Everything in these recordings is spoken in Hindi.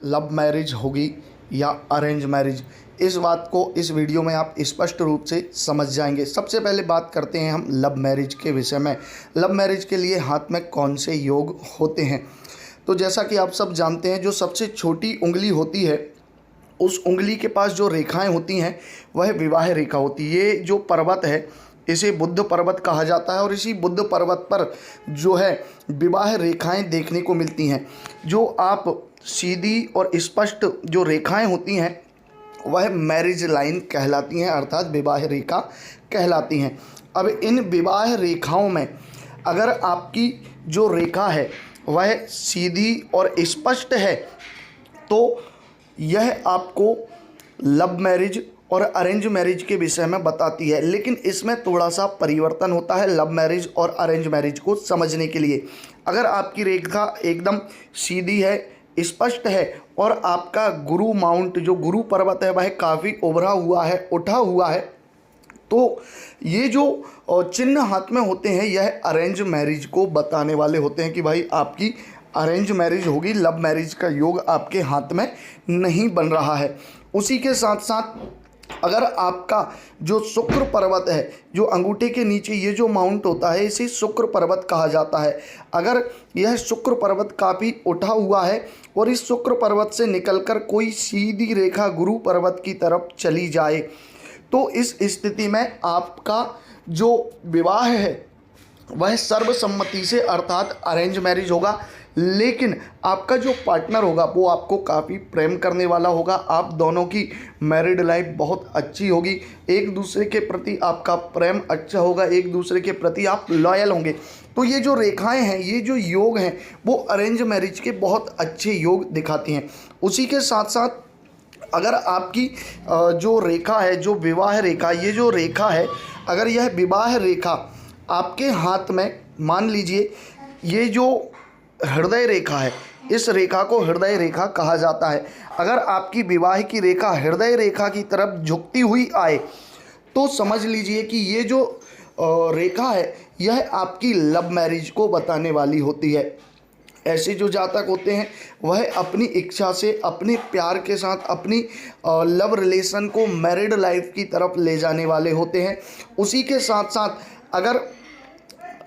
लव मैरिज होगी या अरेंज मैरिज, इस बात को इस वीडियो में आप स्पष्ट रूप से समझ जाएंगे। सबसे पहले बात करते हैं हम लव मैरिज के विषय में। लव मैरिज के लिए हाथ में कौन से योग होते हैं? तो जैसा कि आप सब जानते हैं, जो सबसे छोटी उंगली होती है उस उंगली के पास जो रेखाएं होती हैं वह विवाह रेखा होती है। ये जो पर्वत है इसे बुद्ध पर्वत कहा जाता है और इसी बुद्ध पर्वत पर जो है विवाह रेखाएं देखने को मिलती हैं। जो आप सीधी और स्पष्ट जो रेखाएं होती हैं वह मैरिज लाइन कहलाती हैं, अर्थात विवाह रेखा कहलाती हैं। अब इन विवाह रेखाओं में अगर आपकी जो रेखा है वह सीधी और स्पष्ट है तो यह आपको लव मैरिज और अरेंज मैरिज के विषय में बताती है। लेकिन इसमें थोड़ा सा परिवर्तन होता है लव मैरिज और अरेंज मैरिज को समझने के लिए। अगर आपकी रेखा एकदम सीधी है, स्पष्ट है और आपका गुरु माउंट जो गुरु पर्वत है वह काफ़ी उभरा हुआ है, उठा हुआ है, तो ये जो चिन्ह हाथ में होते हैं यह अरेंज मैरिज को बताने वाले होते हैं कि भाई आपकी अरेंज मैरिज होगी, लव मैरिज का योग आपके हाथ में नहीं बन रहा है। उसी के साथ साथ अगर आपका जो शुक्र पर्वत है, जो अंगूठे के नीचे ये जो माउंट होता है इसे शुक्र पर्वत कहा जाता है। अगर यह शुक्र पर्वत काफ़ी उठा हुआ है और इस शुक्र पर्वत से निकलकर कोई सीधी रेखा गुरु पर्वत की तरफ चली जाए तो इस स्थिति में आपका जो विवाह है वह सर्वसम्मति से अर्थात अरेंज मैरिज होगा। लेकिन आपका जो पार्टनर होगा वो आपको काफ़ी प्रेम करने वाला होगा। आप दोनों की मैरिड लाइफ बहुत अच्छी होगी, एक दूसरे के प्रति आपका प्रेम अच्छा होगा, एक दूसरे के प्रति आप लॉयल होंगे। तो ये जो रेखाएं हैं, ये जो योग हैं वो अरेंज मैरिज के बहुत अच्छे योग दिखाती हैं। उसी के साथ साथ अगर आपकी जो रेखा है, जो विवाह रेखा, ये जो रेखा है, अगर यह विवाह रेखा आपके हाथ में, मान लीजिए ये जो हृदय रेखा है, इस रेखा को हृदय रेखा कहा जाता है। अगर आपकी विवाह की रेखा हृदय रेखा की तरफ झुकती हुई आए तो समझ लीजिए कि ये जो रेखा है यह आपकी लव मैरिज को बताने वाली होती है। ऐसे जो जातक होते हैं वह अपनी इच्छा से, अपने प्यार के साथ अपनी लव रिलेशन को मैरिड लाइफ की तरफ ले जाने वाले होते हैं। उसी के साथ साथ अगर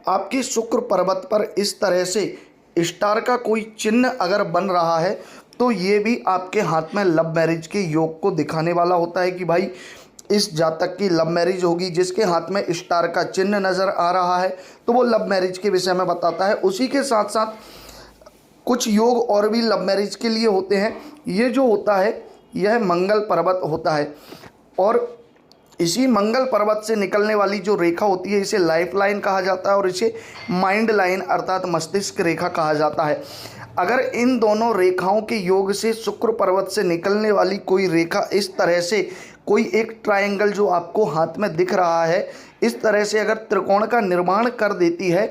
आपके शुक्र पर्वत पर इस तरह से स्टार का कोई चिन्ह अगर बन रहा है तो ये भी आपके हाथ में लव मैरिज के योग को दिखाने वाला होता है कि भाई इस जातक की लव मैरिज होगी। जिसके हाथ में स्टार का चिन्ह नज़र आ रहा है तो वो लव मैरिज के विषय में बताता है। उसी के साथ साथ कुछ योग और भी लव मैरिज के लिए होते हैं। ये जो होता है यह मंगल पर्वत होता है और इसी मंगल पर्वत से निकलने वाली जो रेखा होती है इसे लाइफ लाइन कहा जाता है और इसे माइंड लाइन अर्थात मस्तिष्क रेखा कहा जाता है। अगर इन दोनों रेखाओं के योग से शुक्र पर्वत से निकलने वाली कोई रेखा इस तरह से, कोई एक ट्रायंगल जो आपको हाथ में दिख रहा है इस तरह से अगर त्रिकोण का निर्माण कर देती है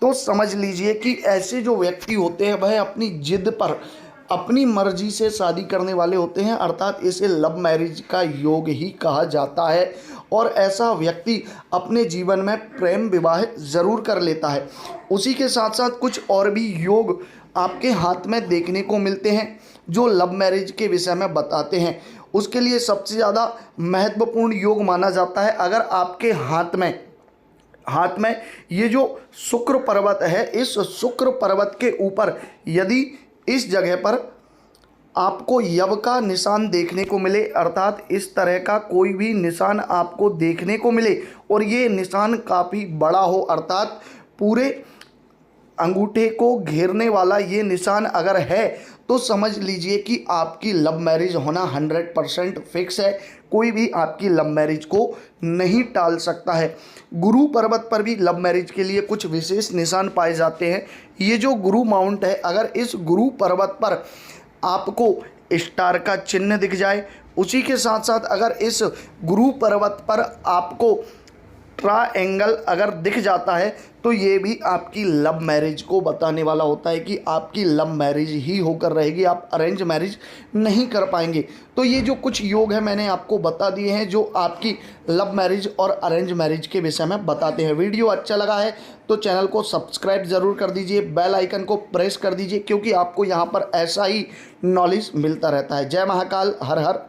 तो समझ लीजिए कि ऐसे जो व्यक्ति होते हैं वह अपनी जिद पर, अपनी मर्जी से शादी करने वाले होते हैं, अर्थात इसे लव मैरिज का योग ही कहा जाता है। और ऐसा व्यक्ति अपने जीवन में प्रेम विवाह ज़रूर कर लेता है। उसी के साथ साथ कुछ और भी योग आपके हाथ में देखने को मिलते हैं जो लव मैरिज के विषय में बताते हैं। उसके लिए सबसे ज़्यादा महत्वपूर्ण योग माना जाता है, अगर आपके हाथ में ये जो शुक्र पर्वत है, इस शुक्र पर्वत के ऊपर यदि इस जगह पर आपको यव का निशान देखने को मिले, अर्थात इस तरह का कोई भी निशान आपको देखने को मिले और ये निशान काफ़ी बड़ा हो, अर्थात पूरे अंगूठे को घेरने वाला ये निशान अगर है तो समझ लीजिए कि आपकी लव मैरिज होना 100% फिक्स है। कोई भी आपकी लव मैरिज को नहीं टाल सकता है। गुरु पर्वत पर भी लव मैरिज के लिए कुछ विशेष निशान पाए जाते हैं। ये जो गुरु माउंट है, अगर इस गुरु पर्वत पर आपको स्टार का चिन्ह दिख जाए, उसी के साथ साथ अगर इस गुरु पर्वत पर आपको ट्रायंगल अगर दिख जाता है तो ये भी आपकी लव मैरिज को बताने वाला होता है कि आपकी लव मैरिज ही होकर रहेगी, आप अरेंज मैरिज नहीं कर पाएंगे। तो ये जो कुछ योग है मैंने आपको बता दिए हैं जो आपकी लव मैरिज और अरेंज मैरिज के विषय में बताते हैं। वीडियो अच्छा लगा है तो चैनल को सब्सक्राइब ज़रूर कर दीजिए, बेल आइकन को प्रेस कर दीजिए, क्योंकि आपको यहाँ पर ऐसा ही नॉलेज मिलता रहता है। जय महाकाल, हर हर